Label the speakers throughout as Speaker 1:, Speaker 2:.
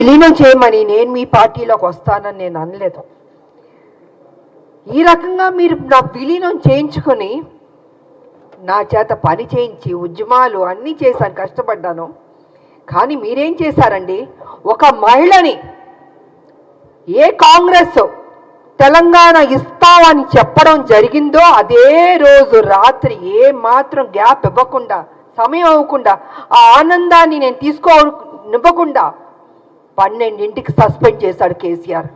Speaker 1: విలీనం చేయమని నేను మీ పార్టీలోకి వస్తానని నేను అనలేదు. ఈ రకంగా మీరు నా విలీనం చేయించుకొని నా చేత పని చేయించి ఉద్యమాలు అన్నీ చేశాను, కష్టపడ్డాను. కానీ మీరేం చేశారండి? ఒక మహిళని ఏ కాంగ్రెస్ తెలంగాణ ఇస్తామని చెప్పడం జరిగిందో అదే రోజు రాత్రి ఏ మాత్రం గ్యాప్ ఇవ్వకుండా, సమయం ఇవ్వకుండా, ఆ ఆనందాన్ని నేను తీసుకోనివ్వకుండా 12ంటికి సస్పెండ్ చేశాడు కేసీఆర్.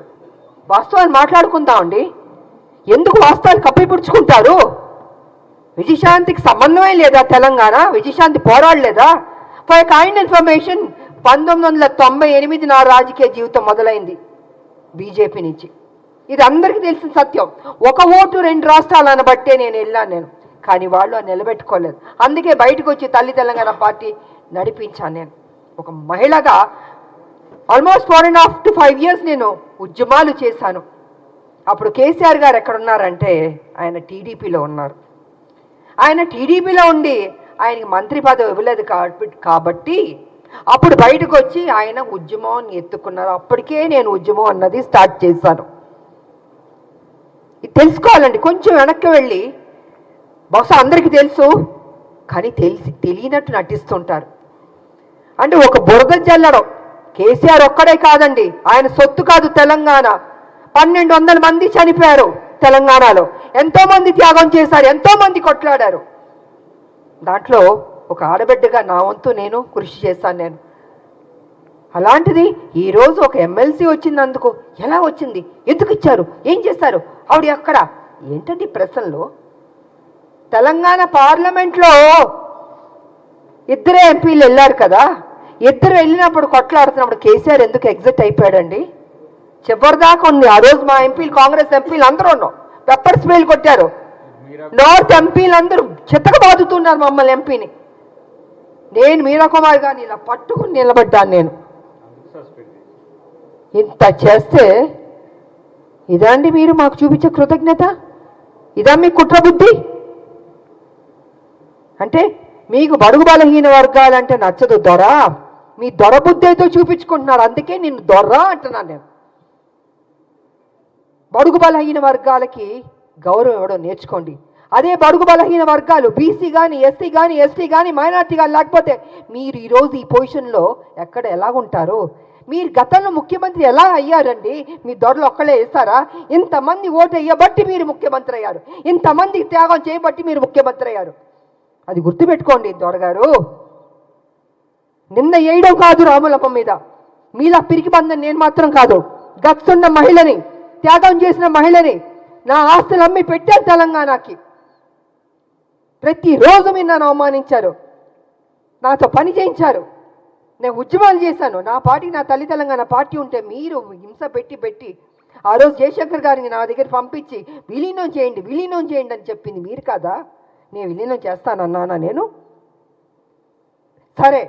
Speaker 1: వాస్తవాలు మాట్లాడుకుందామండి. ఎందుకు వాస్తవాలు కప్పిపుచ్చుకుంటారు? విజయశాంతికి సంబంధమే లేదా? తెలంగాణ విజయశాంతి పోరాడలేదా? ఫర్ కైండ్ ఇన్ఫర్మేషన్ 1998 నా రాజకీయ జీవితం మొదలైంది బీజేపీ నుంచి. ఇది అందరికీ తెలిసిన సత్యం. ఒక ఓటు 2 రాష్ట్రాలు అనబట్టే నేను వెళ్ళాను. కానీ వాళ్ళు నిలబెట్టుకోలేదు. అందుకే బయటకు వచ్చి తల్లి తెలంగాణ పార్టీ నడిపించాను. నేను ఒక మహిళగా ఆల్మోస్ట్ 4.5 to 5 years నేను ఉద్యమాలు చేశాను. అప్పుడు కేసీఆర్ గారు ఎక్కడున్నారంటే ఆయన టీడీపీలో ఉన్నారు. ఆయన టీడీపీలో ఉండి ఆయనకి మంత్రి పదవి ఇవ్వలేదు కాబట్టి అప్పుడు బయటకు వచ్చి ఆయన ఉద్యమం ఎత్తుకున్నారు. అప్పటికే నేను ఉద్యమం అన్నది స్టార్ట్ చేశాను. ఇది తెలుసుకోవాలండి. కొంచెం వెనక్కి వెళ్ళి, బహుశా అందరికీ తెలుసు కానీ తెలియనట్టు నటిస్తుంటారు. అంటే ఒక బురద జల్లడం కేసీఆర్ ఒక్కడే కాదండి, ఆయన సొత్తు కాదు తెలంగాణ. 1200 మంది చనిపోయారు తెలంగాణలో. ఎంతోమంది త్యాగం చేశారు, ఎంతోమంది కొట్లాడారు. దాంట్లో ఒక ఆడబిడ్డగా నా వంతు నేను కృషి చేశాను. నేను అలాంటిది ఈరోజు ఒక ఎమ్మెల్సీ వచ్చినందుకు ఎలా వచ్చింది, ఎందుకు ఇచ్చారు, ఏం చేశారు, ఆవిడ ఎక్కడ ఏంటండి ప్రశ్నలో? తెలంగాణ పార్లమెంట్లో 2 ఎంపీలు వెళ్ళారు కదా, 2 వెళ్ళినప్పుడు కొట్లాడుతున్నప్పుడు కేసీఆర్ ఎందుకు ఎగ్జిట్ అయిపోయాడండి? చివరిదాకా ఉంది. ఆ రోజు మా ఎంపీలు, కాంగ్రెస్ ఎంపీలు అందరూ ఉన్నాం, పెప్పర్ స్ప్రేలు కొట్టారు. నార్త్ ఎంపీలు అందరూ చిత్తక బాదుతున్నారు మమ్మల్ని ఎంపీని. నేను మీరా కుమార్ గారిని ఇలా పట్టుకుని నిలబడ్డాను. నేను ఇంత చేస్తే ఇదండి మీరు మాకు చూపించే కృతజ్ఞత? ఇదా మీ కుట్రబుద్ధి? అంటే మీకు బడుగు బలహీన వర్గాలంటే నచ్చదు దొర, మీ దొర బుద్ధి అయితే చూపించుకుంటున్నారు. అందుకే నిన్ను దొర అంటున్నాను నేను. బడుగు బలహీన వర్గాలకి గౌరవం ఇవ్వడం నేర్చుకోండి. అదే బడుగు బలహీన వర్గాలు బీసీ కానీ, ఎస్సీ కానీ, ఎస్టీ కానీ, మైనార్టీ కానీ లేకపోతే మీరు ఈరోజు ఈ పొజిషన్లో ఎక్కడ ఎలాగుంటారు? మీరు గతంలో ముఖ్యమంత్రి ఎలా అయ్యారండి? మీ దొరలు ఒక్కలే వేస్తారా? ఇంతమంది ఓటు వేయబట్టి మీరు ముఖ్యమంత్రి అయ్యారు, ఇంతమంది త్యాగం చేయబట్టి మీరు ముఖ్యమంత్రి అయ్యారు. అది గుర్తుపెట్టుకోండి దొరగారు. నిన్న వేయడం కాదు రాములమ్మ మీద, మీలా పిరికి బంధం నేను మాత్రం కాదు. గచ్చున్న మహిళని, త్యాగం చేసిన మహిళని, నా ఆస్తులు అమ్మి పెట్టారు తెలంగాణకి. ప్రతిరోజు మీరు నన్ను అవమానించారు, నాతో పని చేయించారు, నేను ఉద్యమాలు చేశాను. నా పార్టీ, నా తల్లి తెలంగాణ పార్టీ ఉంటే మీరు హింస పెట్టి ఆ రోజు జయశంకర్ గారిని నా దగ్గర పంపించి విలీనం చేయండి అని చెప్పింది మీరు కాదా? నేను విలీనం చేస్తానన్నానా నేను? సరే,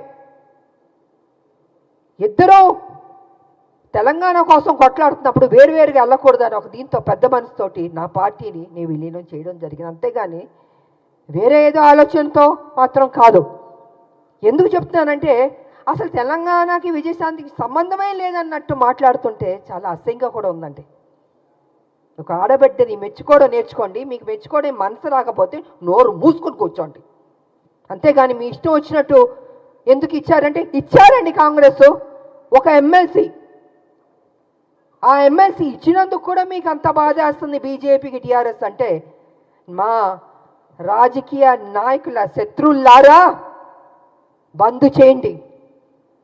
Speaker 1: ఇద్దరూ తెలంగాణ కోసం కొట్లాడుతున్నప్పుడు వేరువేరుగా వెళ్ళకూడదని ఒక దీంతో పెద్ద మనసుతోటి నా పార్టీని నేను విలీనం చేయడం జరిగింది. అంతేగాని వేరే ఏదో ఆలోచనతో మాత్రం కాదు. ఎందుకు చెప్తున్నానంటే అసలు తెలంగాణకి విజయశాంతికి సంబంధమే లేదన్నట్టు మాట్లాడుతుంటే చాలా అసహ్యంగా కూడా ఉందండి. ఒక ఆడబిడ్డని మెచ్చుకోవడం నేర్చుకోండి. మీకు మెచ్చుకోవడం మనసు రాకపోతే నోరు మూసుకొని కూర్చోండి. అంతేగాని మీ ఇష్టం వచ్చినట్టు ఎందుకు ఇచ్చారంటే ఇచ్చారండి కాంగ్రెస్ ఒక ఎమ్మెల్సీ. ఆ ఎమ్మెల్సీ ఇచ్చినందుకు కూడా మీకు అంత బాధ వేస్తుంది బీజేపీకి, టీఆర్ఎస్ అంటే. మా రాజకీయ నాయకుల శత్రువులారా బంద్ చేయండి.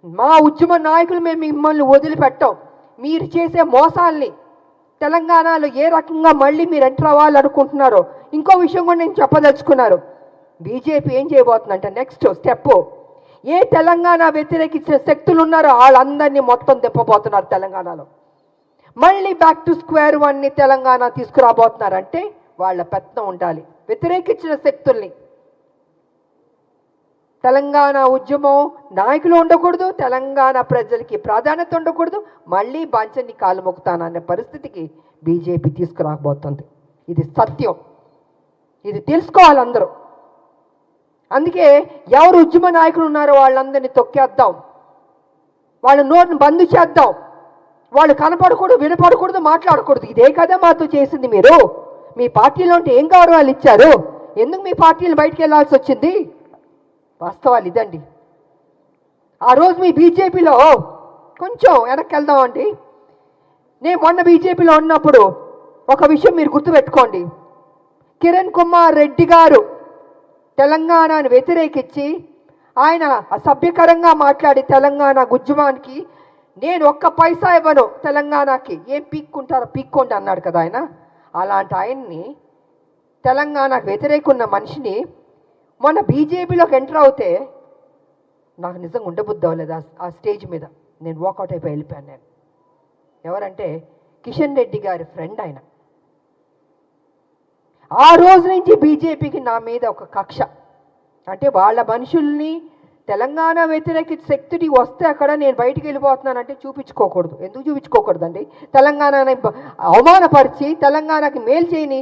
Speaker 1: మా ఉద్యమ నాయకులు మేము మిమ్మల్ని వదిలిపెట్టాం. మీరు చేసే మోసాల్ని తెలంగాణలో ఏ రకంగా మళ్ళీ మీరు ఎంటర్ అవ్వాలనుకుంటున్నారో ఇంకో విషయం కూడా నేను చెప్పదలుచుకున్నారు. బీజేపీ ఏం చేయబోతుందంటే నెక్స్ట్ స్టెప్, ఏ తెలంగాణ వ్యతిరేకించిన శక్తులు ఉన్నారో వాళ్ళందరినీ మొత్తం తిప్పబోతున్నారు తెలంగాణలో. మళ్ళీ బ్యాక్ టు స్క్వేర్ 1ని తెలంగాణ తీసుకురాబోతున్నారంటే వాళ్ళ పెత్తనం ఉండాలి. వ్యతిరేకించిన శక్తుల్ని, తెలంగాణ ఉద్యమం నాయకులు ఉండకూడదు, తెలంగాణ ప్రజలకి ప్రాధాన్యత ఉండకూడదు, మళ్ళీ బాంచన్ని కాలు మొక్కుతాననే పరిస్థితికి బీజేపీ తీసుకురాబోతుంది. ఇది సత్యం, ఇది తెలుసుకోవాలి అందరూ. అందుకే ఎవరు ఉద్యమ నాయకులు ఉన్నారో వాళ్ళందరినీ తొక్కేద్దాం. వాళ్ళ నోటిని బంద్ చేద్దాం, వాళ్ళు కనపడకూడదు, వినపడకూడదు, మాట్లాడకూడదు. ఇదే కదా మాతో చేసింది మీరు. మీ పార్టీలో ఉంటే ఏం గౌరవాలు ఇచ్చారు? ఎందుకు మీ పార్టీలు బయటికి వెళ్ళాల్సి వచ్చింది? వాస్తవాలు ఇదండి. ఆ రోజు మీ బీజేపీలో కొంచెం వెనక్కి వెళ్దామండి. నేను మొన్న బీజేపీలో ఉన్నప్పుడు ఒక విషయం మీరు గుర్తుపెట్టుకోండి. కిరణ్ కుమార్ రెడ్డి గారు తెలంగాణను వ్యతిరేకించి ఆయన అసభ్యకరంగా మాట్లాడి తెలంగాణ ఉద్యమానికి నేను ఒక్క పైసా ఇవ్వను తెలంగాణకి, ఏం పీక్కుంటారో పీక్కోండి అన్నాడు కదా ఆయన. అలాంటి ఆయన్ని, తెలంగాణకు వ్యతిరేక ఉన్న మనిషిని మొన్న బీజేపీలోకి ఎంటర్ అవుతే నాకు నిజంగా ఉండబుద్ధి అవ్వలేదు. ఆ స్టేజ్ మీద నేను వాకౌట్ అయిపోయి వెళ్ళిపోయాను. నేను ఎవరంటే కిషన్ రెడ్డి గారి ఫ్రెండ్ ఆయన. ఆ రోజు నుంచి బీజేపీకి నా మీద ఒక కక్ష. అంటే వాళ్ళ మనుషుల్ని తెలంగాణ వ్యతిరేక శక్తి వస్తే అక్కడ నేను బయటికి వెళ్ళిపోతున్నానంటే చూపించుకోకూడదు. ఎందుకు చూపించుకోకూడదండి? తెలంగాణని అవమానపరిచి తెలంగాణకి మేలు చేయని